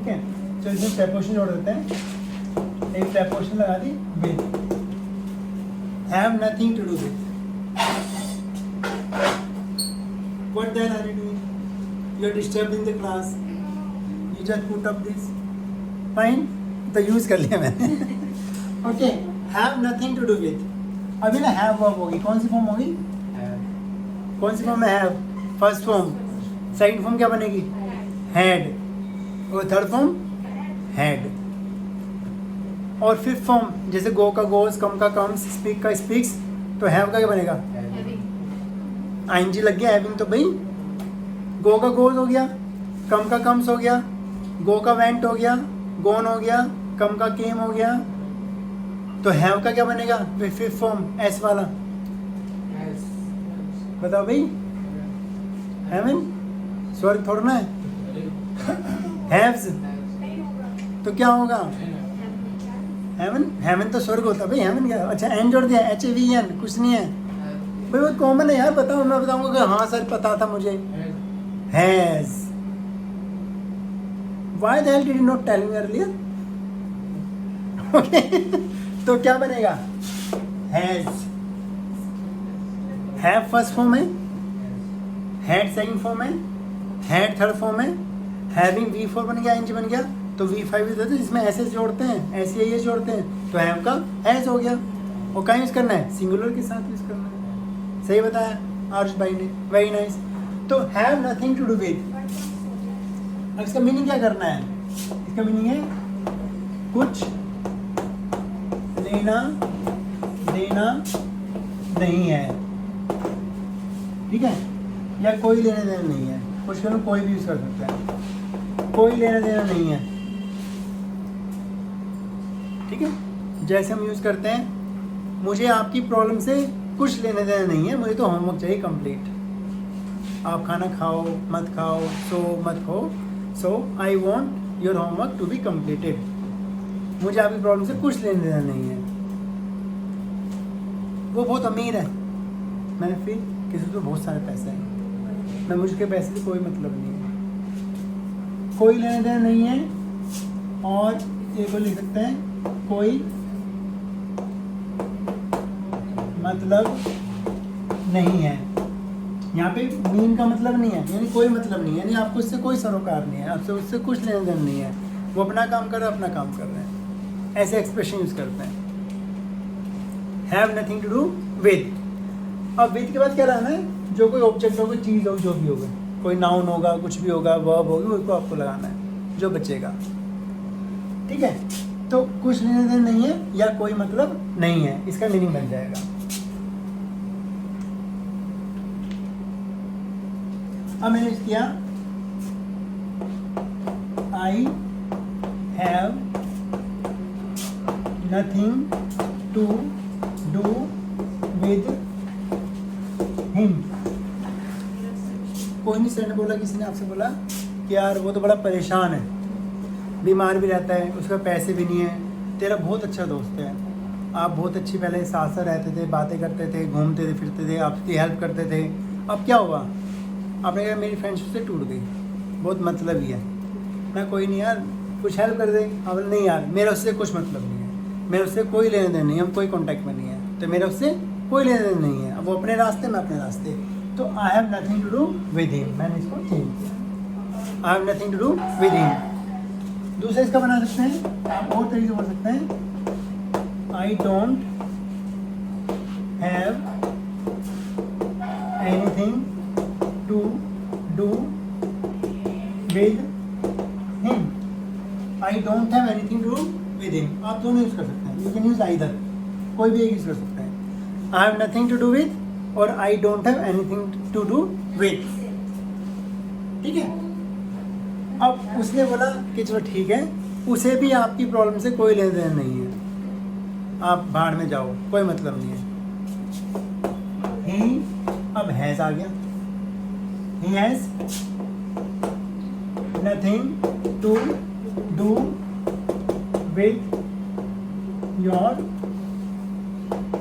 ठीक है, तो इसमें प्रेपोजिशन जोड़ देते हैं, एक प्रेपोजिशन लगा दी with, have nothing to do with, what that are you doing, you are disturbing the class, you just put up this, fine, तो यूज कर लिया मैंने। Okay, have nothing to do with, अभी ना हैव वर्ब होगी, कौन सी form होगी, कौन सी फॉर्म में have, first form, second form क्या बनेगी, हैड, और थर्ड फॉर्म हैड, और फिफ्थ फॉर्म जैसे गो का गोस, कम का कम्स, स्पीक का स्पीक्स, तो हैव का क्या बनेगा, आईएनजी लग गया, हैविंग, तो भाई गो का गोज हो गया, कम का कम्स हो गया, गो का वेंट हो गया, गोन हो गया, कम का केम हो गया, तो हैव का क्या बनेगा, फिफ्थ फॉर्म एस वाला, बताओ भाई, हैवन स्वर्ग थोड़ा ना है, हैव्स तो क्या होगा, हेवन, हेवन तो स्वर्ग होता है भाई, हेवन क्या, अच्छा एन जोड़ दिया, HAVN, कुछ नहीं है भाई, बहुत कॉमन है यार, बताओ, मैं बताऊंगा कि हाँ सर पता था मुझे, has, why the hell did you not tell me earlier, okay, तो क्या बनेगा, हैज, हैव फर्स्ट फॉर्म है, हैड सेकंड फॉर्म है, हैड थर्ड फॉर्म है, हैविंग V4 बन गया, इंज बन गया, तो V5 भी देते, जिसमें ऐसे जोड़ते हैं, ऐसे ये जोड़ते हैं, तो हैव का हैज हो गया, और कहाँ यूज़ करना है, सिंगुलर के साथ यूज़ करना है, सही बताया आर्श भाई ने, वेरी नाइस। तो have nothing to do with, अब इसका मीनिंग क्या करना है, इसका मीनिंग है कुछ लेना देना नहीं है, ठीक है, या कोई लेना देना नहीं है, कुछ करो कोई भी यूज कर सकता है, कोई लेना देना नहीं है, ठीक है, जैसे हम यूज करते हैं, मुझे आपकी प्रॉब्लम से कुछ लेना देना नहीं है, मुझे तो होमवर्क चाहिए कंप्लीट, आप खाना खाओ मत खाओ, सो मत हो, so I want your homework to be completed, मुझे आपकी प्रॉब्लम से कुछ लेना देना नहीं है, वो बहुत अमीर है, मैंने फिर किसी को बहुत सारे पैसे हैं, मैं, मुझे पैसे से कोई मतलब नहीं है, कोई लेना देना नहीं है, और एक को लिख सकते हैं कोई मतलब नहीं है, यहाँ पे मीन का मतलब नहीं है, यानी कोई मतलब नहीं है, यानी आपको इससे कोई सरोकार नहीं है, आपसे उससे कुछ लेना देना नहीं है, वो अपना काम कर रहे हैं, अपना काम कर रहे हैं, ऐसे एक्सप्रेशन यूज करते हैं, have nothing to do with. अब विद के बाद क्या रहना है, जो कोई ऑब्जेक्ट हो, कोई चीज़ हो, जो भी होगा, कोई नाउन होगा, कुछ भी होगा, वर्ब होगी, उसको आपको लगाना है, जो बचेगा, ठीक है, तो कुछ लेने देना नहीं है या कोई मतलब नहीं है, इसका मीनिंग बन जाएगा। अब मैंने किया, I have nothing to do with him. कोई नहीं सर ने बोला, किसी ने आपसे बोला कि यार वो तो बड़ा परेशान है, बीमार भी रहता है, उसका पैसे भी नहीं है, तेरा बहुत अच्छा दोस्त है, आप बहुत अच्छी पहले साथ साथ रहते थे, बातें करते थे, घूमते थे फिरते थे, आपकी हेल्प करते थे, अब क्या हुआ, आपने कहा मेरी फ्रेंडशिप से टूट गई, बहुत मतलब ही है, मैं कोई नहीं यार कुछ हेल्प कर दे, अब नहीं यार मेरा उससे कुछ मतलब नहीं है, मेरा उससे कोई लेने देना नहीं है, हम कोई कॉन्टैक्ट में नहीं है, तो मेरा उससे कोई लेने देना नहीं है, अब वो अपने रास्ते में अपने रास्ते, तो I have nothing to do with him, मैंने इसको चेंज किया, I have nothing to do with him. दूसरा इसका बना सकते हैं, आप और तरीके से बोल सकते हैं, I don't have anything to do with him, I don't have anything to do with him, आप दोनों यूज कर सकते हैं, यू कैन यूज आइदर, कोई भी एक यूज कर सकते हैं, I have nothing to do with और I don't have anything to do with, ठीक है। अब उसने बोला कि चलो ठीक है, उसे भी आपकी प्रॉब्लम से कोई लेना देना नहीं है, आप बाहर में जाओ, कोई मतलब नहीं है, ही अब हैज आ गया, he has nothing to do with your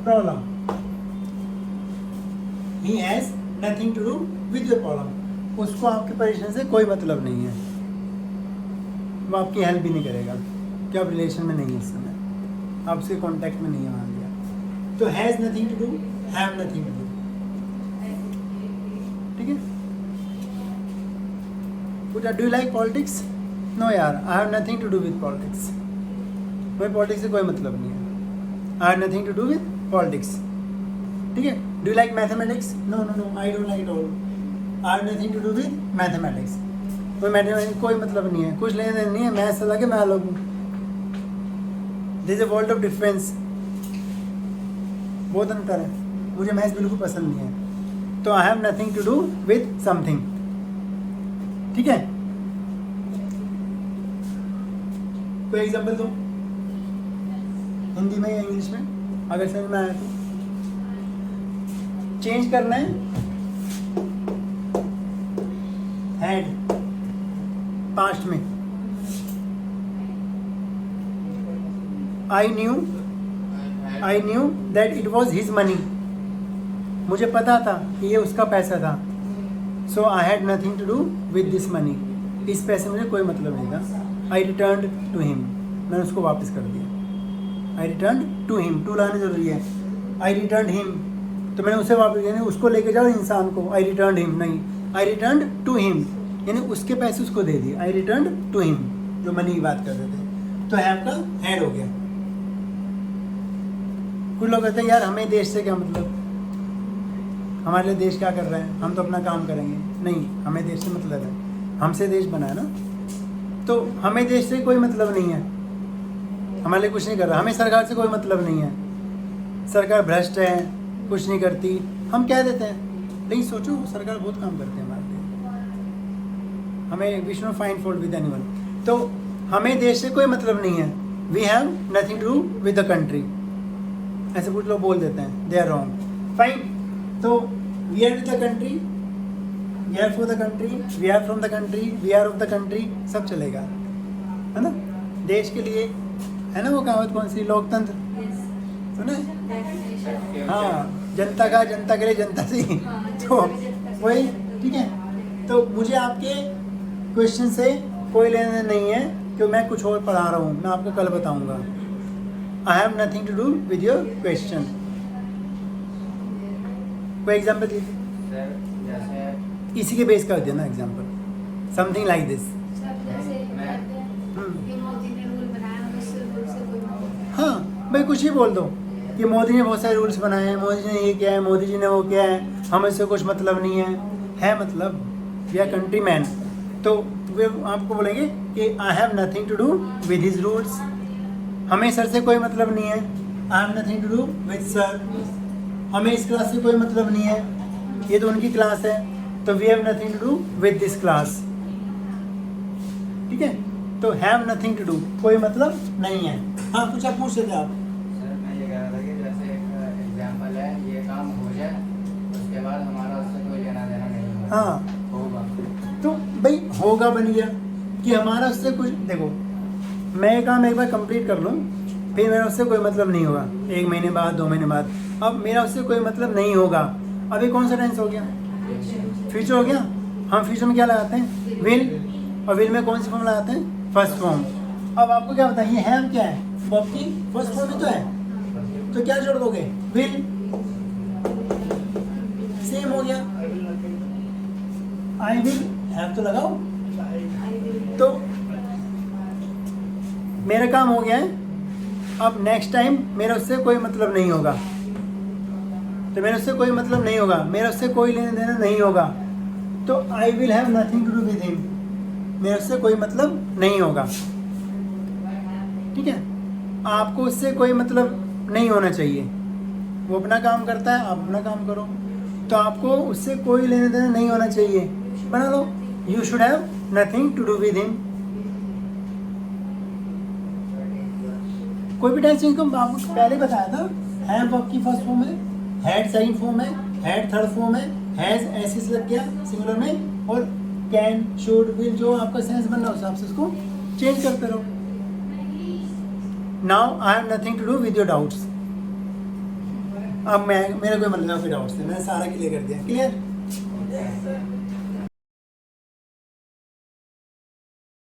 problem, he has nothing to do with your problem, उसको आपकी परेशानी से कोई मतलब नहीं है, वो आपकी हेल्प भी नहीं करेगा, कि आप रिलेशन में नहीं है इस समय, आप उसके कॉन्टैक्ट में नहीं है मान लिया। तो has nothing to do, have nothing to do, ठीक है। पूछा do you like politics? No यार, I have nothing to do with politics, मुझे पॉलिटिक्स से कोई मतलब नहीं है, I have nothing to do with politics, ठीक है। Do you like mathematics? No no no, I don't like it all, I have nothing to do with mathematics, कोई mathematics कोई मतलब नहीं है, कुछ लेने देने नहीं है, मैथ्स से लगे मैं अलग हूँ, this is a world of difference, बहुत अंतर है, मुझे मैथ्स बिल्कुल पसंद नहीं है, तो I have nothing to do with something, ठीक है। कोई एग्जांपल दो हिंदी में या इंग्लिश में, अगर समझ में आया तो। चेंज करना है, हैड पास्ट में, I knew that it was his money, मुझे पता था कि ये उसका पैसा था, so I had nothing to do with this money, इस पैसे मुझे कोई मतलब नहीं था। आई रिटर्न टू हिम, मैंने उसको वापस कर दिया, आई रिटर्न टू हिम, टू लाने जरूरी है, आई रिटर्न हिम, तो मैंने उसे वापस, यानी उसको लेके जाओ इंसान को, आई रिटर्न हिम नहीं, आई रिटर्न टू हिम, यानी उसके पैसे उसको दे दिए, आई रिटर्न टू हिम, जो मनी की बात कर रहे थे, तो हैव का हैड हो गया। कुछ लोग कहते हैं यार हमें देश से क्या मतलब, हमारे लिए देश क्या कर रहा है, हम तो अपना काम करेंगे, नहीं, हमें देश से मतलब है, हमसे देश बना है ना, तो हमें देश से कोई मतलब नहीं है, हमारे लिए कुछ नहीं कर रहा, हमें सरकार से कोई मतलब नहीं है, सरकार भ्रष्ट है, कुछ नहीं करती, हम कह देते हैं, लेकिन सोचो सरकार बहुत काम करते हैं हमारे लिए, हमें we should not find fault with anyone, तो हमें देश से कोई मतलब नहीं है, we have nothing to do with the country, ऐसे कुछ लोग बोल देते हैं, दे आर रॉन्ग, फाइन। तो we are with the country, we are for the country, we are from the country, we are of the country, सब चलेगा, है ना, देश के लिए, है ना वो कहावत कौन सी, लोकतंत्र, सुना है, हाँ, जनता का, जनता के लिए, जनता से, तो वही, ठीक है। तो मुझे आपके क्वेश्चन से कोई लेना देना नहीं है, क्योंकि मैं कुछ और पढ़ा रहा हूँ, मैं आपको कल बताऊंगा। I have nothing to do with your question. कोई एग्जाम्पल दीजिए, इसी के बेस कर देना एग्जाम्पल, समथिंग लाइक दिस। हाँ भाई, कुछ ही बोल दो कि मोदी ने बहुत सारे रूल्स बनाए हैं, मोदी जी ने ये किया है, मोदी जी ने वो किया है, हमें इससे कुछ मतलब नहीं है मतलब, वी आर कंट्री मैन, तो वे आपको बोलेंगे कि I have nothing to do with his rules, हमें सर से कोई मतलब नहीं है, I have nothing to do with sir, हमें इस क्लास से कोई मतलब नहीं है, ये तो उनकी क्लास है, तो we have nothing to do with this class, ठीक है। तो हैव नथिंग टू डू, कोई मतलब नहीं है। हाँ कुछ आप पूछ लेते आप। सर मैं ये कह रहा था कि जैसे एक एग्जाम्पल है, ये काम हो जाए उसके बाद हमारा उससे कोई लेना देना नहीं होगा, हाँ होगा, तो भाई होगा बन गया कि हमारा उससे कुछ, देखो मैं ये काम एक बार कंप्लीट कर लूँ, फिर मेरा उससे कोई मतलब नहीं होगा, 1 महीने बाद, 2 महीने बाद, अब मेरा उससे कोई मतलब नहीं होगा। अभी कौन सा टेंस हो गया, फ्यूचर हो गया। हम फ्यूचर में क्या लगाते हैं, विल, और विल में कौन सी फॉर्म लगाते हैं, फर्स्ट फॉर्म। अब आपको क्या पता है ये हैव क्या है, वर्ब की फर्स्ट फॉर्म ही तो है, तो क्या जोड़ दोगे, विल, सेम हो गया, आई विल, हैव तो लगाओ, तो मेरा काम हो गया है। अब नेक्स्ट टाइम मेरा उससे कोई मतलब नहीं होगा, तो मेरा उससे कोई मतलब नहीं होगा, मेरा उससे कोई लेने देना नहीं होगा, तो I will have nothing to do with him, मेरे उससे कोई मतलब नहीं होगा, ठीक है। आपको उससे कोई मतलब नहीं होना चाहिए, वो अपना काम करता है, आप अपना काम करो, तो आपको उससे कोई लेने देना नहीं होना चाहिए, बना लो, you should have nothing to do with him. कोई भी टेंस को आपको पहले बताया था, हैव वर्ब की फर्स्ट फॉर्म है, हैड सेकंड फॉर्म है, हैड थर्ड फॉर्म है, हैज ऐसे से लग गया सिंगुलर में, और कैन, शुड, विल, जो आपका सेंस बनना है उस हिसाब से उसको चेंज करते रहो। Now I have nothing to do with your doubts. अब मेरा कोई मतलब कोई डाउट्स नहीं, मैंने सारा क्लियर कर दिया, क्लियर।